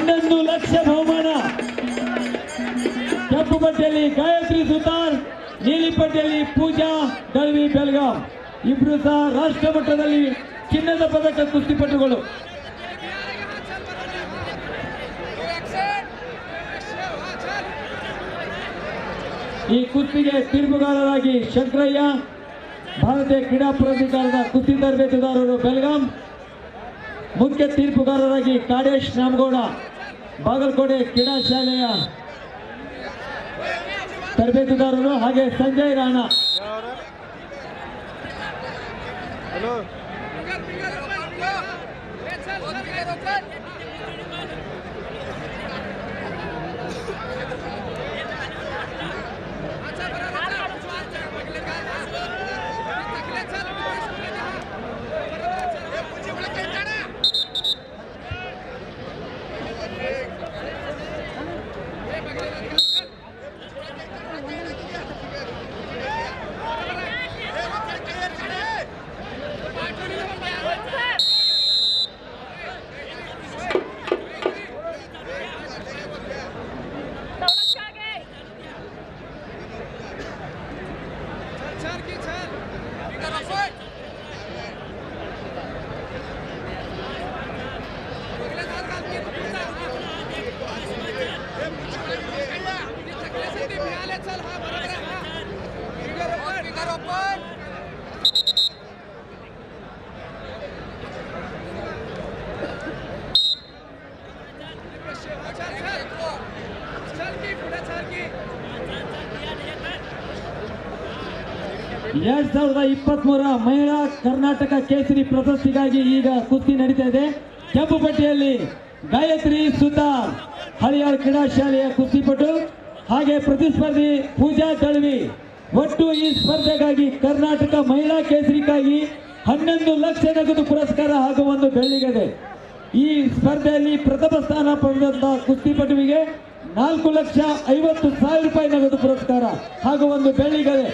11 ಲಕ್ಷ ಬಹುಮಾನ. ಕೆಂಪು ಪಟ್ಟಿಯಲ್ಲಿ ಗಾಯತ್ರಿ ಸುತಾರ್, ನೀಲಿ ಪಟ್ಟಿಯಲ್ಲಿ ಪೂಜಾ ದಳ್ವಿ ಬೆಳಗಾಂ. ಇಬ್ರು ಸಹ ರಾಷ್ಟ್ರ ಮಟ್ಟದಲ್ಲಿ ಚಿನ್ನದ ಪದಕ ಕುಸ್ತಿಪಟುಗಳು. ಈ ಕುಸ್ತಿಗೆ ತೀರ್ಪುಗಾರರಾಗಿ ಶಂಕರಯ್ಯ, ಭಾರತೀಯ ಕ್ರೀಡಾ ಪ್ರಾಧಿಕಾರದ ಕುಸ್ತಿ ತರಬೇತುದಾರರು ಬೆಳಗಾಂ. ಮುಖ್ಯ ತೀರ್ಪುಗಾರರಾಗಿ ಕಾಡೇಶ್ ನಾಮಗೌಡ, ಬಾಗಲಕೋಟೆ ಕ್ರೀಡಾ ಶಾಲೆಯ ತರಬೇತುದಾರರು, ಹಾಗೆ ಸಂಜಯ್ ರಾಣಾ. ಎರಡ್ 2023 ಮಹಿಳಾ ಕರ್ನಾಟಕ ಕೇಸರಿ ಪ್ರಶಸ್ತಿಗಾಗಿ ಈಗ ಕುಸ್ತಿ ನಡೀತಾ ಇದೆ. ಕೆಂಪು ಪಟ್ಟಿಯಲ್ಲಿ ಗಾಯತ್ರಿ ಸುತಾರ್, ಹಳಿಯಾಳ್ ಕ್ರೀಡಾ ಶಾಲೆಯ ಕುಸ್ತಿಪಟು, ಹಾಗೆ ಪ್ರತಿಸ್ಪರ್ಧಿ ಪೂಜಾ ದಳ್ವಿ. ಒಟ್ಟು ಈ ಸ್ಪರ್ಧೆಗಾಗಿ ಕರ್ನಾಟಕ ಮಹಿಳಾ ಕೇಸರಿಗಾಗಿ 11 ಲಕ್ಷ ನಗದು ಪುರಸ್ಕಾರ ಹಾಗೂ 1 ಬೆಳ್ಳಿಗದೆ. ಈ ಸ್ಪರ್ಧೆಯಲ್ಲಿ ಪ್ರಥಮ ಸ್ಥಾನ ಪಡೆದಂತಹ ಕುಸ್ತಿಪಟುವಿಗೆ 4,50,000 ರೂಪಾಯಿ ನಗದು ಪುರಸ್ಕಾರ ಹಾಗೂ 1 ಬೆಳ್ಳಿಗದೆ.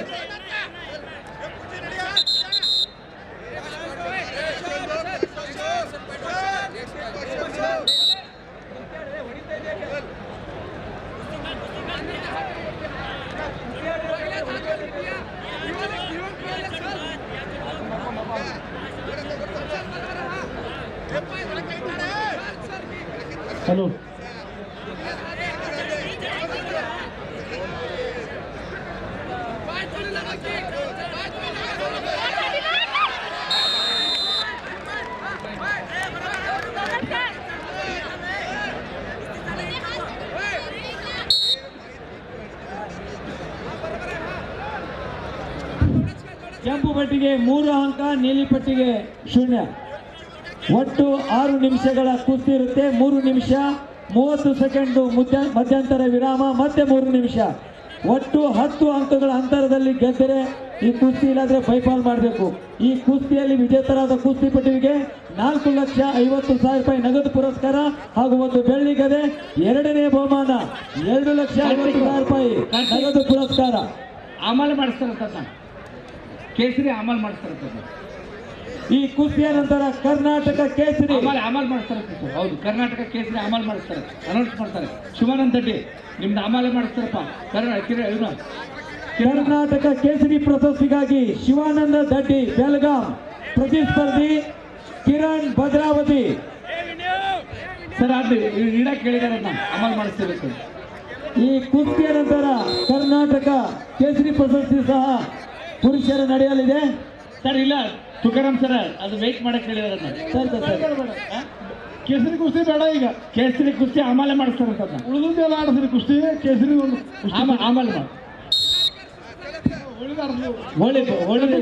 ಹಲೋ, ಕೆಂಪು ಪಟ್ಟಿಗೆ 3 ಅಂಕ, ನೀಲಿ ಪಟ್ಟಿಗೆ 0. ಒಟ್ಟು 6 ನಿಮಿಷಗಳ ಕುಸ್ತಿ ಇರುತ್ತೆ. 3 ನಿಮಿಷ 30 ಸೆಕೆಂಡು ಮಧ್ಯಂತರ ವಿರಾಮ, ಮತ್ತೆ 3 ನಿಮಿಷ. ಒಟ್ಟು 10 ಅಂಕಗಳ ಅಂತರದಲ್ಲಿ ಗೆದ್ದರೆ ಈ ಕುಸ್ತಿ, ಇಲ್ಲಾಂದ್ರೆ ಬೈಪಾಲ್ ಮಾಡಬೇಕು. ಈ ಕುಸ್ತಿಯಲ್ಲಿ ವಿಜೇತರಾದ ಕುಸ್ತಿಪಟುವಿಗೆ 4,50,000 ರೂಪಾಯಿ ನಗದು ಪುರಸ್ಕಾರ ಹಾಗೂ 1 ಬೆಳ್ಳಿಗದೆ. ಎರಡನೇ ಬಹುಮಾನ 2,50,000 ರೂಪಾಯಿ ನಗದು ಪುರಸ್ಕಾರ. ಅಮಲು ಮಾಡಿಸ್ತಾರಂತ ಕೇಸರಿ ಅಮಲು ಮಾಡಿಸ್ತಾರಂತ. ಈ ಕುಸ್ತಿಯ ನಂತರ ಕರ್ನಾಟಕ ಕೇಸರಿ ಅಮಲ್ ಮಾಡ್ತಾರೆ. ಹೌದು, ಕರ್ನಾಟಕ ಕೇಸರಿ ಅಮಲ್ ಮಾಡಿಸ್ತಾರೆ, ಅನೌನ್ಸ್ ಮಾಡ್ತಾರೆ. ಶಿವಾನಂದ ರೆಡ್ಡಿ ನಿಮ್ದು ಅಮಲು ಮಾಡಿಸ್ತಾರಪ್ಪ. ಕರ್ನಾಟಕ ಕೇಸರಿ ಪ್ರಶಸ್ತಿಗಾಗಿ ಶಿವಾನಂದ ದಡ್ಡಿ ಬೆಳಗಾಂ, ಪ್ರತಿಸ್ಪರ್ಧಿ ಕಿರಣ್ ಭದ್ರಾವತಿ. ಸರ್ ಅದು ಇಡಕ್ಕೆ ಹೇಳಿದಾರೆ, ಅಮಲ್ ಮಾಡಿಸ್ತಿರ್ಬೇಕು. ಈ ಕುಸ್ತಿಯ ನಂತರ ಕರ್ನಾಟಕ ಕೇಸರಿ ಪ್ರಶಸ್ತಿ ಸಹ ಪುರುಷರ ನಡೆಯಲಿದೆ. ಸರ್ ಇಲ್ಲ, ತುಕಾರಾಮ್ ಸರ್ ಅದು ವೇಟ್ ಮಾಡಕ್ಕೆ ಹೇಳಿದಾರೆ. ಕೇಸರಿ ಕುಸ್ತಿ ಬೇಡ, ಈಗ ಕೇಸರಿ ಕುಸ್ತಿ ಆಮೇಲೆ ಮಾಡಿಸ್ತಾರಂತ. ಉಳಿದೆಲ್ಲ ಆಡಿಸ್ರಿ ಕುಸ್ತಿ, ಕೇಸರಿ ಒಂದು ಆಮೇಲೆ ಮಾಡಿ. ಒಳ್ಳೆ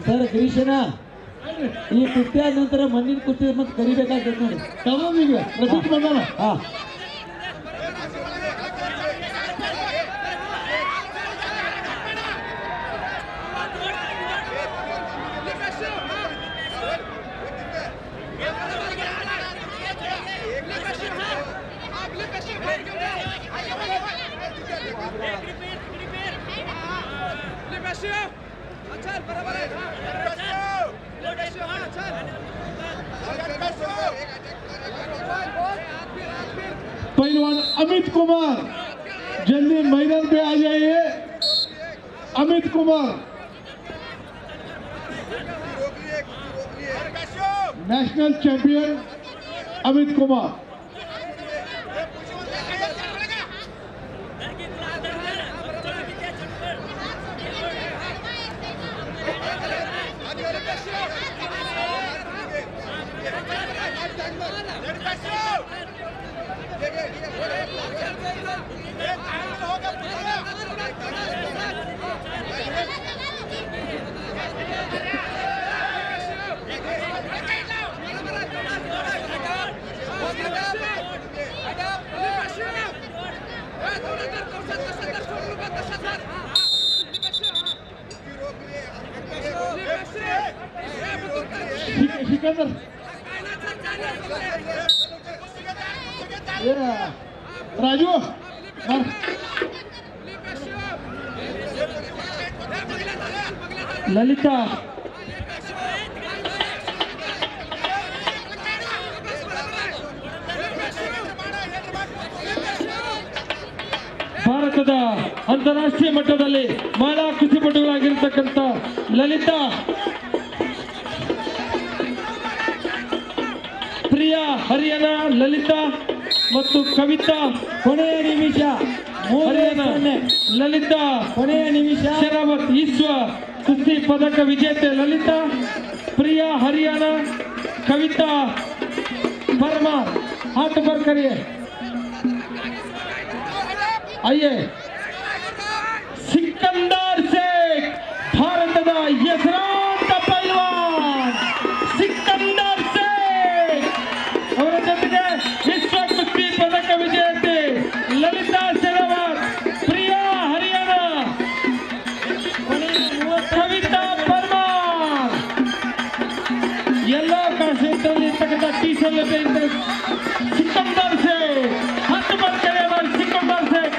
ಸರ್ ಗಿರೀಶನ, ಈ ಕುಸ್ತಿ ಆದ ನಂತರ ಮಣ್ಣಿನ ಕುಸ್ತಿ ಮತ್ತೆ ಕರಿಬೇಕಾಗ್ತದೆ ನೋಡಿ. ತಗೊಂಡೀಗ ರಸೀದ್ ಬಂದಾನ. ಹಾ, अमित कुमार, जल्दी मैदान पे आ जाइए। Amit Kumar, national champion Amit Kumar. सिकंदर, राजू, ಲಲಿತಾ ಭಾರತದ ಅಂತಾರಾಷ್ಟ್ರೀಯ ಮಟ್ಟದಲ್ಲಿ ಮಹಿಳಾ ಕುಸ್ತಿಪಟುಗಳಾಗಿರ್ತಕ್ಕಂಥ ಲಲಿತಾ, ಪ್ರಿಯಾ ಹರಿಯಾಣ, ಲಲಿತಾ ಮತ್ತು ಕವಿತಾ ಕೊನೆಯ ನಿಮಿಷ ಹರಿಯಾಣ, ಲಲಿತಾ ಕೊನೆಯ ನಿಮಿಷ ಶರಾವತ್ ವಿಶ್ವ ಕುಸ್ತಿ ಪದಕ ವಿಜೇತೆ ಲಲಿತಾ, ಪ್ರಿಯಾ ಹರಿಯಾಣ, ಕವಿತಾ परमार, हाथ ऊपर करिए, आइए। सिकंदर शेख ಭಾರತದ ಹೆಸರಾಂತ ಪೈಲ್ವಾನ್ ಸಿಕಂದರ್ ಶೇಖ್ ಅವರ ಜೊತೆಗೆ ವಿಶ್ವ ಕುಸ್ತಿ ಪದಕ ವಿಜೇತೆ ಲಲಿತಾ ಶರಾವತ್, ಪ್ರಿಯಾ ಹರಿಯಾಣ, ಕವಿತಾ ಪರ್ಮಾರ್, ಎಲ್ಲೋ ಕ್ಷೇತ್ರದಲ್ಲಿ ಇರ್ತಕ್ಕಂಥ ಟಿ ಶರ್ಟ್ ಸಿಕಂದರ್ ಶೇಖ್, ಹತ್ತು ಬರ್ತಾರೆ ಸಿಕಂದರ್ ಶೇಖ್।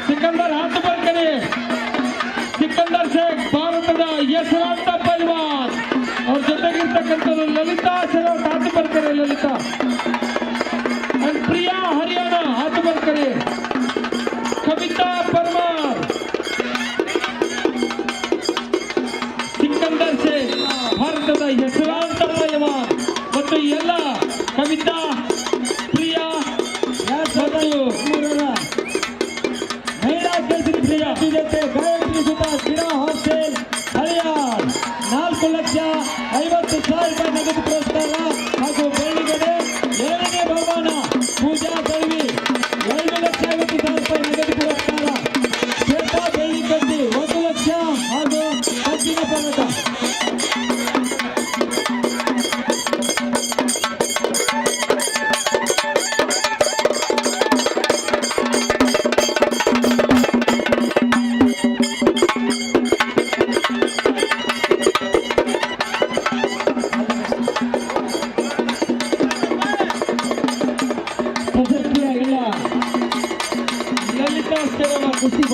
ಸಿಕಂದರ್ हाथ पर करिए। सिकंदर शेख ಭಾರತದ ಹೆಸರಾಂತ ಪೈಲ್ವಾನ್ और ಜೊತೆಗಿರ್ತಕ್ಕಂಥದ್ದು ಲಲಿತಾ ಶರಾವತ್, हाथ पर करिए ललिता, और प्रिया हरियाणा, हाथ पर करिए, कविता परमार, ಸಿಕಂದರ್ ಶೇಖ್ ಭಾರತದ ಹೆಸರಾಂತ ಪೈಲ್ವಾನ್ ಮತ್ತು ಎಲ್ಲ ಕವಿತಾ, ಪ್ರಿಯಾ ಮತ್ತು ಮಹಿಳಾ ಕೇಸರಿ ಪ್ರಿಯಾ ವಿಜೇತೆ ಗಾಯತ್ರಿ ಸುಧಾ ಕ್ರೀಡಾ ಹಾಸ್ಟೆಲ್ ಹರಿಯಾಣ 4,50,000 ನಗದು ಪುರಸ್ಕಾರ ಹಾಗೂ ಬೆಳ್ಳಿಗೆಡೆ ಎರಡನೇ ಬಹುಮಾನ ಪೂಜಾ ದಳ್ವಿ 2,50,000 ನಗದು ಪುರಸ್ಕಾರ, ಶ್ವೇತಾ ಬೆಳ್ಳಿಕಟ್ಟಿ 1 ಲಕ್ಷ ಹಾಗೂ ಕಂಚಿನ ಪದಕ। ಪ್ರಶಸ್ತಿಯ ಎಲ್ಲ ಲಲಿತಾ ಶರಾವತ್ ಕುಸ್ತಿ